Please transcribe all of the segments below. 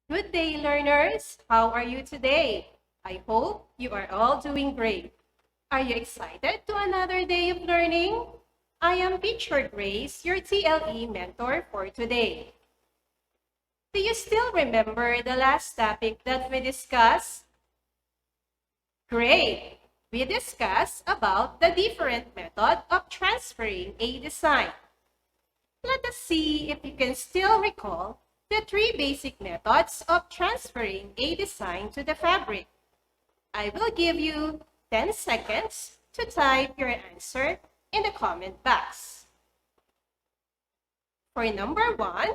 Good day, learners. How are you today? I hope you are all doing great. Are you excited to another day of learning? I am Teacher Grace, your TLE mentor for today. Do you still remember the last topic that we discussed? Great! We discussed about the different method of transferring a design. Let us see if you can still recall the three basic methods of transferring a design to the fabric. I will give you 10 seconds to type your answer in the comment box. For number 1,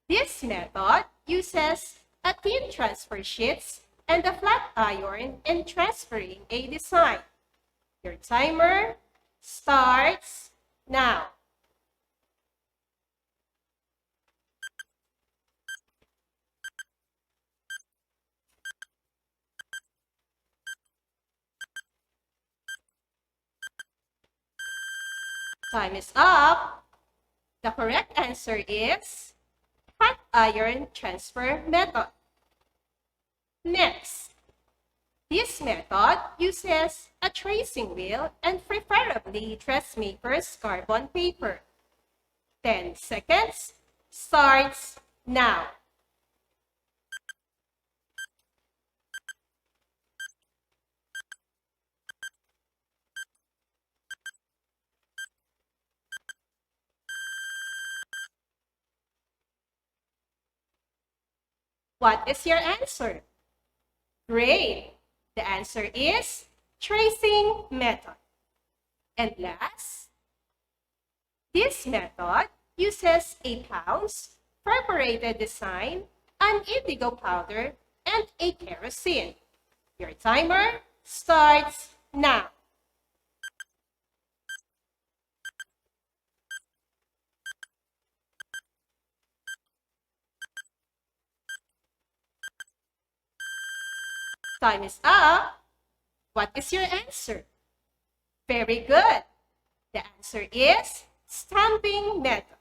this method uses a thin transfer sheets and a flat iron in transferring a design. Your timer starts now. Time is up. The correct answer is hot iron transfer method. Next, this method uses a tracing wheel and preferably dressmaker's carbon paper. 10 seconds starts now. What is your answer? Great! The answer is tracing method. And last, this method uses a pounce, perforated design, an indigo powder, and a kerosene. Your timer starts now. Time is up. What is your answer? Very good. The answer is stamping method.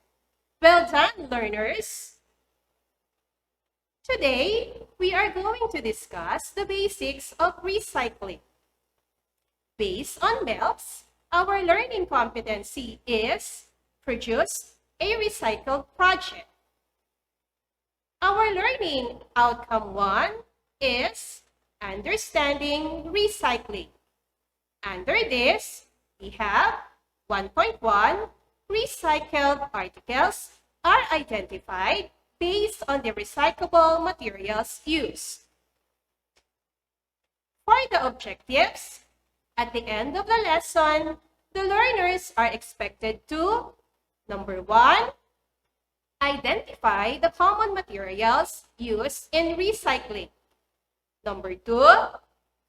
Well done, learners. Today, we are going to discuss the basics of recycling. Based on MELPS, our learning competency is produce a recycled project. Our learning outcome 1 is understanding recycling. Under this, we have 1.1, recycled articles are identified based on the recyclable materials used. For the objectives, at the end of the lesson, the learners are expected to, number 1, identify the common materials used in recycling. Number 2,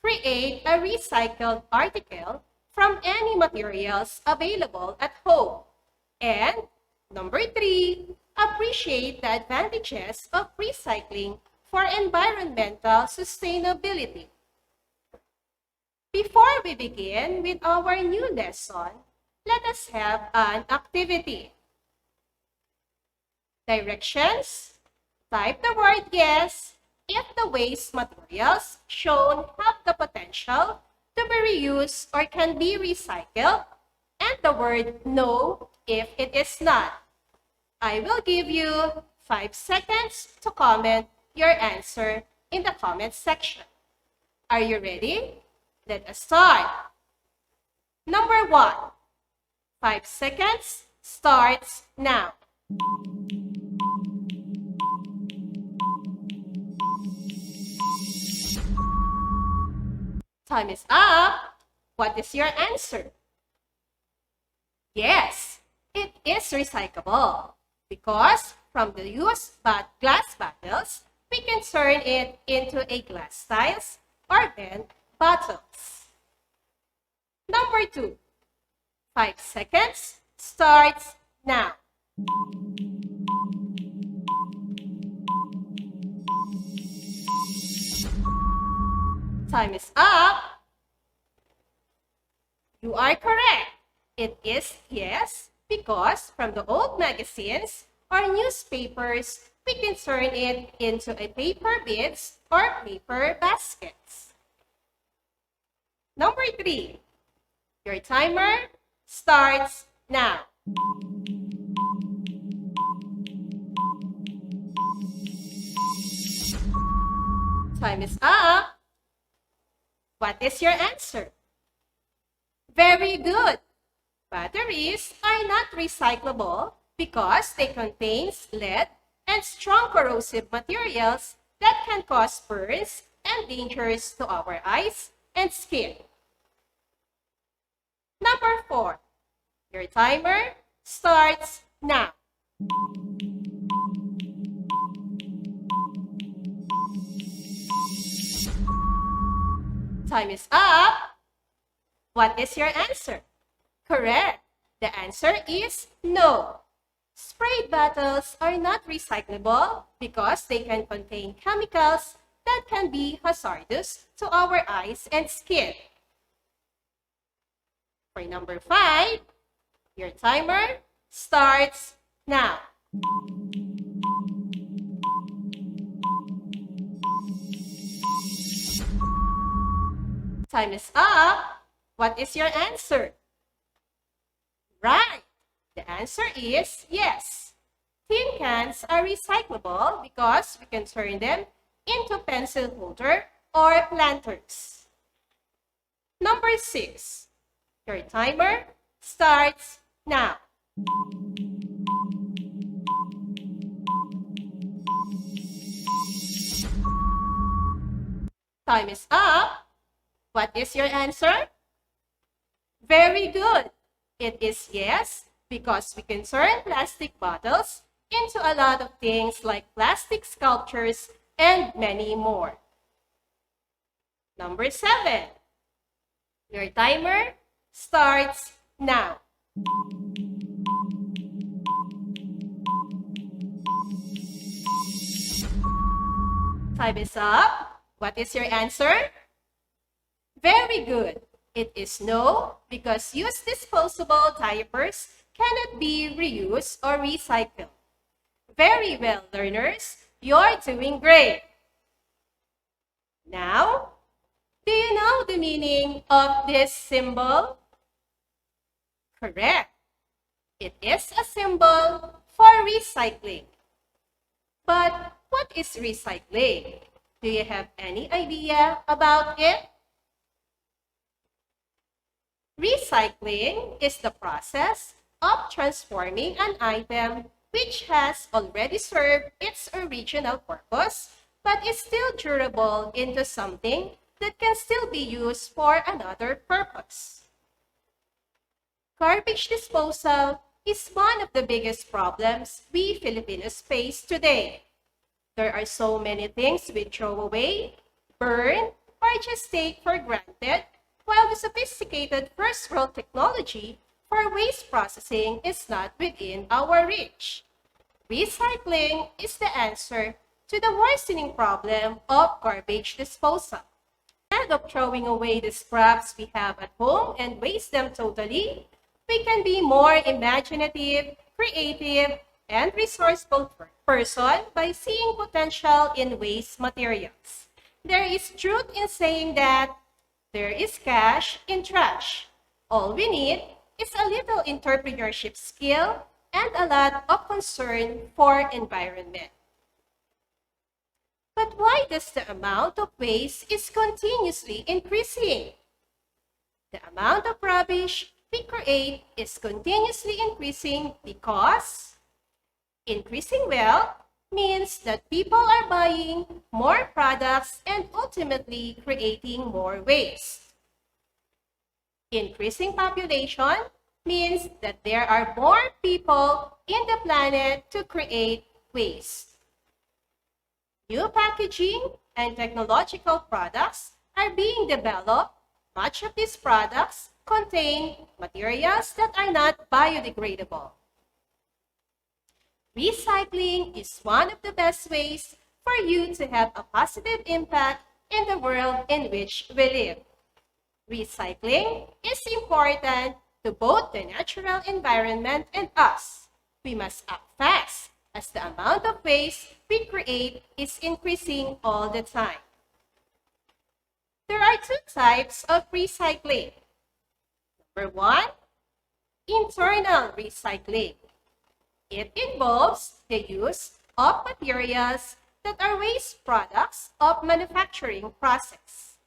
create a recycled article from any materials available at home. And number 3, appreciate the advantages of recycling for environmental sustainability. Before we begin with our new lesson, let us have an activity. Directions. Type the word yes if the waste materials shown have the potential to be reused or can be recycled, and the word no if it is not. I will give you 5 seconds to comment your answer in the comment section. Are you ready? Let us start. Number 1. 5 seconds starts now. Time is up. What is your answer? Yes, it is recyclable because from the used glass bottles, we can turn it into a glass tiles or bent bottles. Number 2. 5 seconds starts now. Time is up. You are correct. It is yes, because from the old magazines or newspapers, we can turn it into a paper bits or paper baskets. Number 3, your timer starts now. Time is up. What is your answer? Very good. Batteries are not recyclable because they contain lead and strong corrosive materials that can cause burns and dangers to our eyes and skin. Number 4, your timer starts now. Time is up. What is your answer? Correct. The answer is no. Spray bottles are not recyclable because they can contain chemicals that can be hazardous to our eyes and skin. For number 5, your timer starts now. Time is up. What is your answer? Right. The answer is yes. Tin cans are recyclable because we can turn them into pencil holder or planters. Number 6. Your timer starts now. Time is up. What is your answer? Very good. It is yes, because we can turn plastic bottles into a lot of things like plastic sculptures and many more. Number 7. Your timer starts now. Time is up. What is your answer? Very good. It is no, because used disposable diapers cannot be reused or recycled. Very well, learners. You're doing great. Now, do you know the meaning of this symbol? Correct. It is a symbol for recycling. But what is recycling? Do you have any idea about it? Recycling is the process of transforming an item which has already served its original purpose but is still durable into something that can still be used for another purpose. Garbage disposal is one of the biggest problems we Filipinos face today. There are so many things we throw away, burn, or just take for granted, while the sophisticated first-world technology for waste processing is not within our reach. Recycling is the answer to the worsening problem of garbage disposal. Instead of throwing away the scraps we have at home and waste them totally, we can be more imaginative, creative, and resourceful person by seeing potential in waste materials. There is truth in saying that there is cash in trash. All we need is a little entrepreneurship skill and a lot of concern for environment. But why does the amount of waste is continuously increasing? The amount of rubbish we create is continuously increasing because increasing wealth means that people are buying more products and ultimately creating more waste. Increasing population means that there are more people in the planet to create waste. New packaging and technological products are being developed. Much of these products contain materials that are not biodegradable. Recycling is one of the best ways for you to have a positive impact in the world in which we live. Recycling is important to both the natural environment and us. We must act fast as the amount of waste we create is increasing all the time. There are two types of recycling. Number one, internal recycling. It involves the use of materials that are waste products of manufacturing process.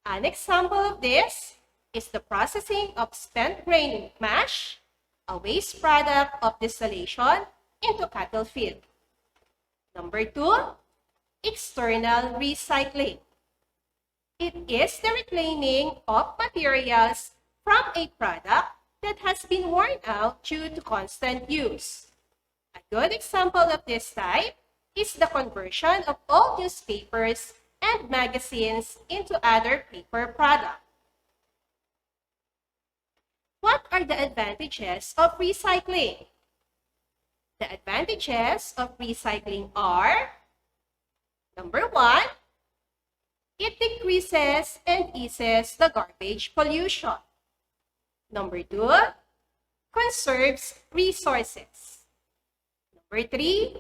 An example of this is the processing of spent grain mash, a waste product of distillation, into cattle feed. Number two, external recycling. It is the reclaiming of materials from a product that has been worn out due to constant use. A good example of this type is the conversion of old newspapers and magazines into other paper products. What are the advantages of recycling? The advantages of recycling are: number one, it decreases and eases the garbage pollution. Number two, conserves resources. Number three,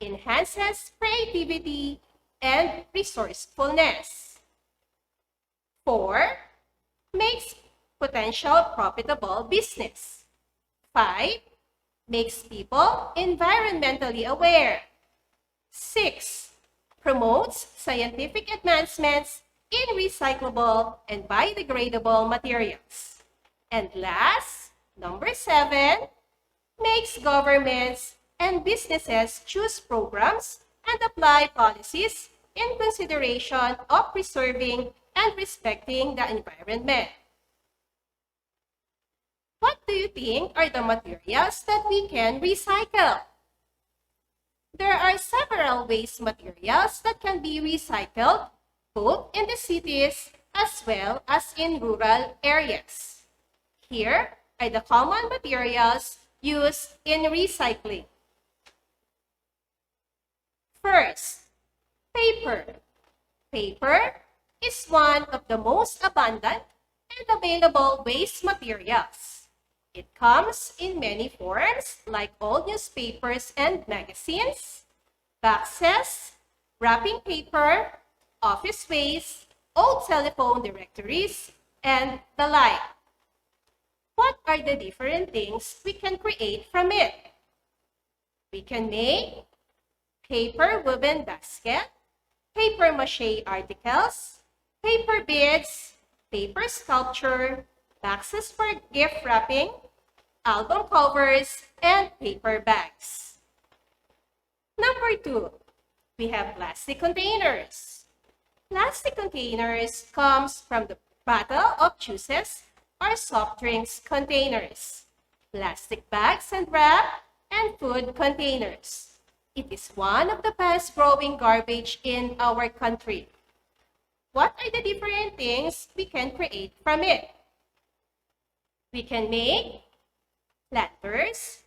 enhances creativity and resourcefulness. 4, makes potential profitable business. 5, makes people environmentally aware. 6, promotes scientific advancements in recyclable and biodegradable materials. And last, number 7, makes governments and businesses choose programs and apply policies in consideration of preserving and respecting the environment. What do you think are the materials that we can recycle? There are several waste materials that can be recycled both in the cities as well as in rural areas. Here are the common materials used in recycling. First, paper. Paper is one of the most abundant and available waste materials. It comes in many forms like old newspapers and magazines, boxes, wrapping paper, office waste, old telephone directories, and the like. What are the different things we can create from it? We can make paper woven basket, paper mache articles, paper beads, paper sculpture, boxes for gift wrapping, album covers, and paper bags. Number 2, we have plastic containers. Plastic containers comes from the bottle of juices or soft drinks containers, plastic bags and wrap, and food containers. It is one of the fast-growing garbage in our country. What are the different things we can create from it? We can make planters,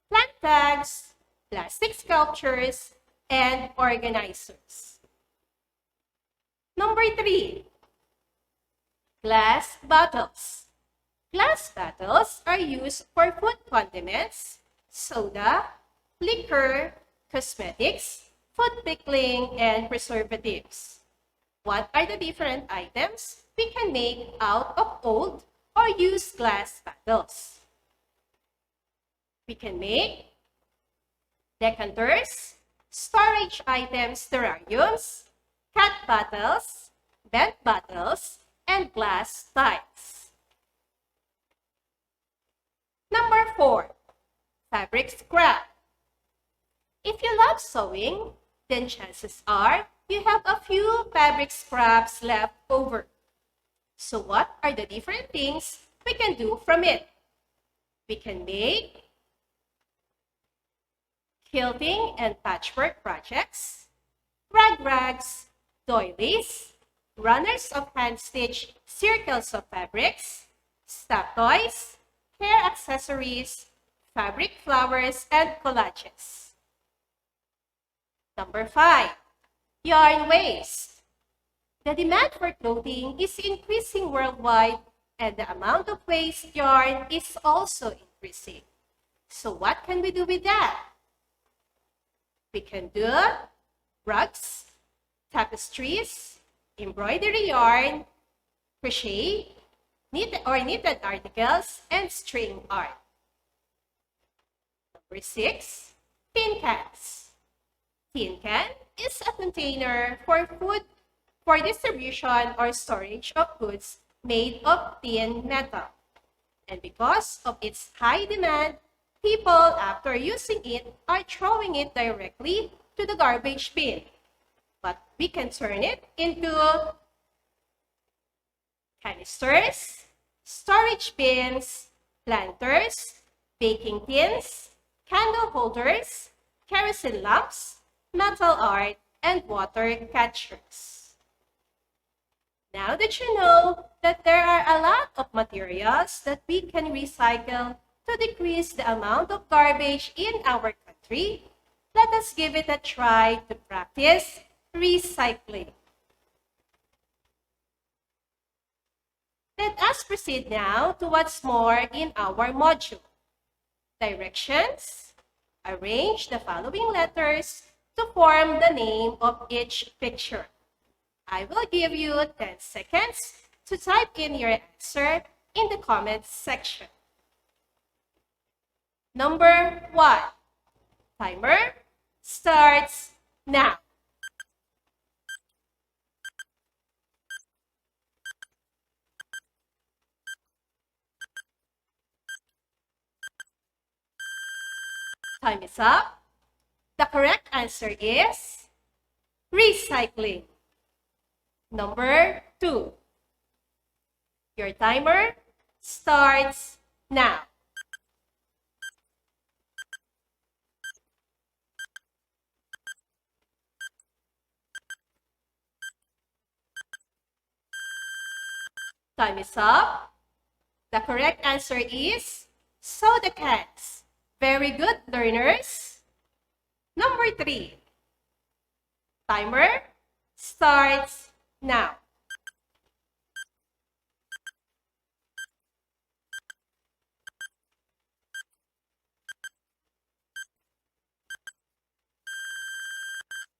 plant tags, plastic sculptures, and organizers. Number 3, glass bottles. Glass bottles are used for food condiments, soda, liquor, cosmetics, food pickling, and preservatives. What are the different items we can make out of old or used glass bottles? We can make decanters, storage items, terrariums, cat bottles, bent bottles, and glass tiles. Number 4, fabric scrap. If you love sewing, then chances are you have a few fabric scraps left over. So what are the different things we can do from it? We can make quilting and patchwork projects, rags, doilies, runners of hand-stitched circles of fabrics, stuffed toys, hair accessories, fabric flowers, and collages. Number 5, yarn waste. The demand for clothing is increasing worldwide, and the amount of waste yarn is also increasing. So what can we do with that? We can do rugs, tapestries, embroidery yarn, crochet, knitted articles, and string art. Number 6, tin cans. Tin can is a container for food for distribution or storage of goods made of tin metal. And because of its high demand, people, after using it, are throwing it directly to the garbage bin. But we can turn it into canisters, storage bins, planters, baking tins, candle holders, kerosene lamps, metal art, and water catchers. Now that you know that there are a lot of materials that we can recycle to decrease the amount of garbage in our country, let us give it a try to practice recycling. Let us proceed now to what's more in our module. Directions. Arrange the following letters to form the name of each picture. I will give you 10 seconds to type in your answer in the comments section. Number 1. Timer starts now. Time is up. The correct answer is recycling. Number 2. Your timer starts now. Time is up. The correct answer is soda cans. Very good, learners. Number 3. Timer starts now.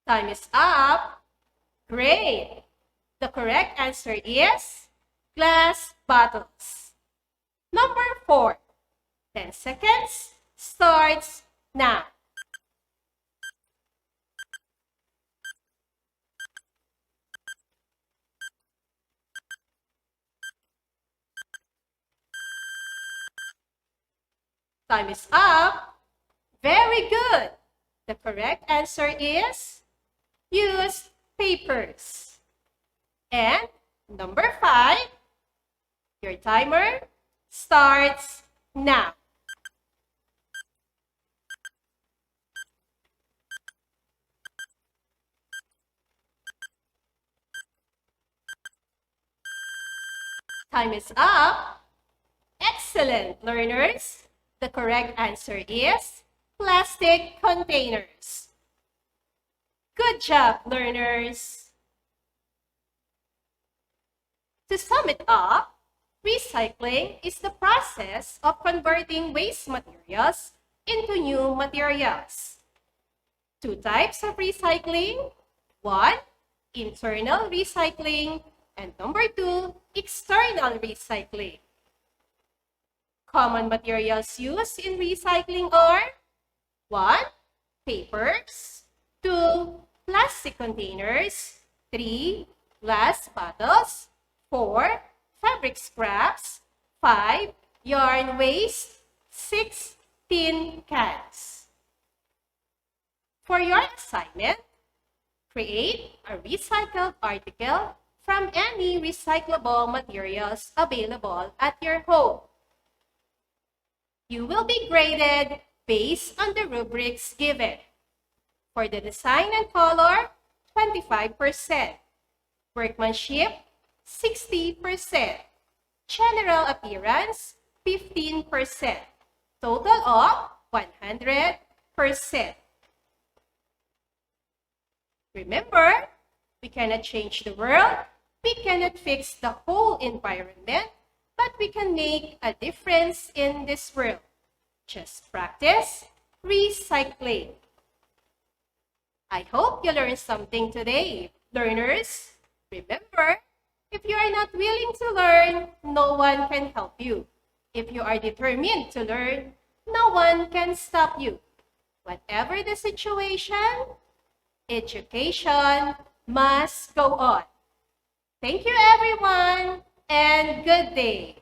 Time is up. Great. The correct answer is glass bottles. Number 4. 10 seconds starts now. Time is up. Very good. The correct answer is used papers. And number 5, your timer starts now. Time is up. Excellent, learners. The correct answer is plastic containers. Good job, learners. To sum it up, recycling is the process of converting waste materials into new materials. 2 types of recycling. 1, internal recycling, and number 2, external recycling. Common materials used in recycling are 1, papers, 2, plastic containers, 3, glass bottles, 4, fabric scraps, 5, yarn waste, 6, tin cans. For your assignment, create a recycled article from any recyclable materials available at your home. You will be graded based on the rubrics given. For the design and color, 25%. Workmanship, 60%. General appearance, 15%. Total of 100%. Remember, we cannot change the world, we cannot fix the whole environment, but we can make a difference in this world. Just practice recycling. I hope you learned something today. Learners, remember, if you are not willing to learn, no one can help you. If you are determined to learn, no one can stop you. Whatever the situation, education must go on. Thank you, everyone, and good day.